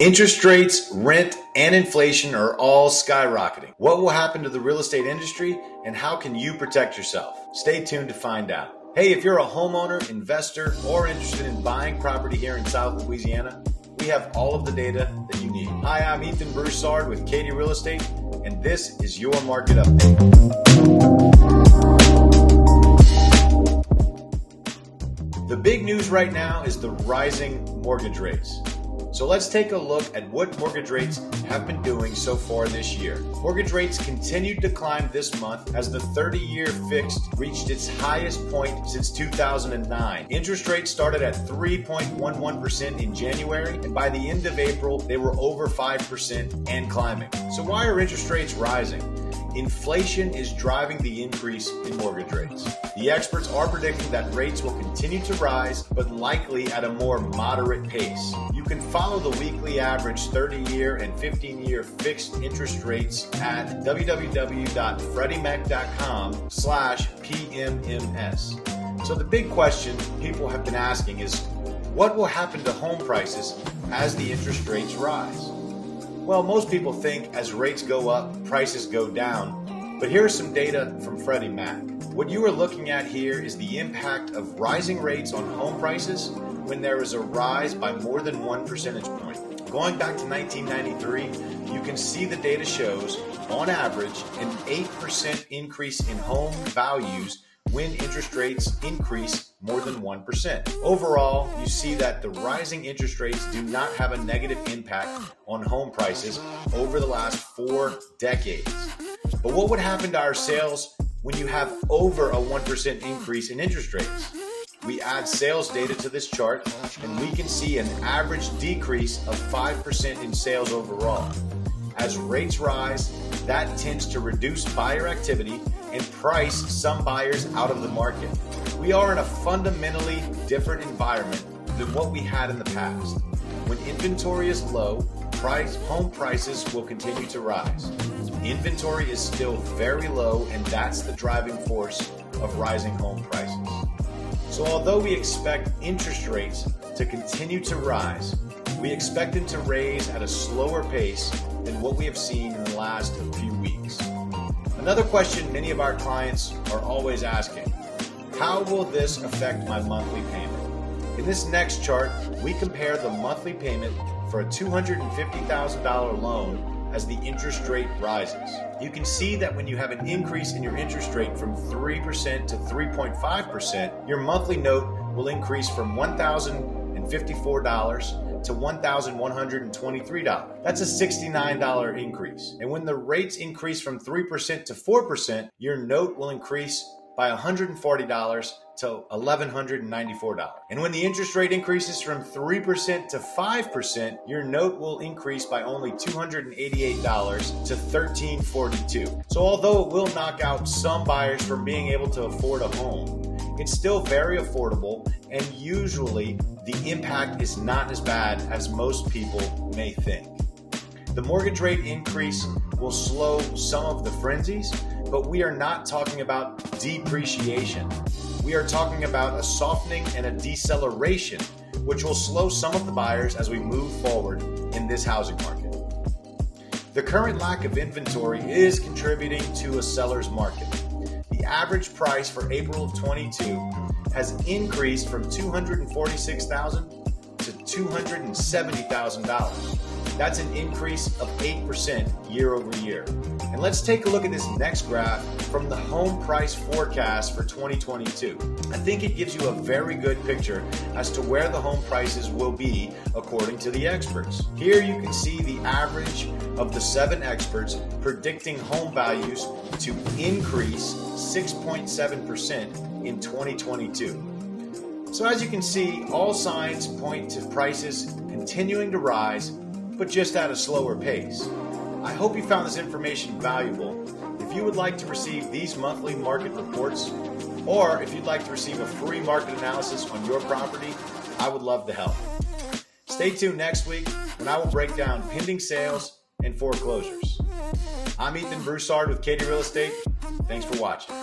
Interest rates, rent, and inflation are all skyrocketing. What will happen to the real estate industry, and how can you protect yourself? Stay tuned to find out. Hey, if you're a homeowner, investor, or interested in buying property here in South Louisiana, we have all of the data that you need. Hi, I'm Ethan Broussard with Keaty Real Estate, and this is your market update. The big news right now is the rising mortgage rates. So let's take a look at what mortgage rates have been doing so far this year. Mortgage rates continued to climb this month as the 30-year fixed reached its highest point since 2009. Interest rates started at 3.11% in January, and by the end of April, they were over 5% and climbing. So why are interest rates rising? Inflation is driving the increase in mortgage rates. The experts are predicting that rates will continue to rise, but likely at a more moderate pace. You can follow the weekly average 30-year and 15-year fixed interest rates at www.freddieMac.com/PMMS. So the big question people have been asking is, what will happen to home prices as the interest rates rise? Well, most people think as rates go up, prices go down, but here's some data from Freddie Mac. What you are looking at here is the impact of rising rates on home prices when there is a rise by more than 1 percentage point. Going back to 1993, you can see the data shows, on average, an 8% increase in home values when interest rates increase more than 1%. Overall, you see that the rising interest rates do not have a negative impact on home prices over the last 4 decades. But what would happen to our sales when you have over a 1% increase in interest rates? We add sales data to this chart, and we can see an average decrease of 5% in sales overall. As rates rise, that tends to reduce buyer activity and price some buyers out of the market. We are in a fundamentally different environment than what we had in the past. When inventory is low, home prices will continue to rise. Inventory is still very low, and that's the driving force of rising home prices. So although we expect interest rates to continue to rise, we expect them to raise at a slower pace than what we have seen in the last few weeks. Another question many of our clients are always asking: how will this affect my monthly payment? In this next chart, we compare the monthly payment for a $250,000 loan as the interest rate rises. You can see that when you have an increase in your interest rate from 3% to 3.5%, your monthly note will increase from $1,054 to $1,123. That's a $69 increase. And when the rates increase from 3% to 4%, your note will increase by $140 to $1,194. And when the interest rate increases from 3% to 5%, your note will increase by only $288 to $1,342. So although it will knock out some buyers from being able to afford a home, it's still very affordable, and usually the impact is not as bad as most people may think. The mortgage rate increase will slow some of the frenzies, but we are not talking about depreciation. We are talking about a softening and a deceleration, which will slow some of the buyers as we move forward in this housing market. The current lack of inventory is contributing to a seller's market. The average price for April of 22 has increased from $246,000 to $270,000. That's an increase of 8% year over year. And let's take a look at this next graph from the home price forecast for 2022. I think it gives you a very good picture as to where the home prices will be according to the experts. Here you can see the average of the 7 experts predicting home values to increase 6.7% in 2022. So as you can see, all signs point to prices continuing to rise, but just at a slower pace. I hope you found this information valuable. If you would like to receive these monthly market reports, or if you'd like to receive a free market analysis on your property, I would love to help. Stay tuned next week when I will break down pending sales and foreclosures. I'm Ethan Broussard with Keaty Real Estate. Thanks for watching.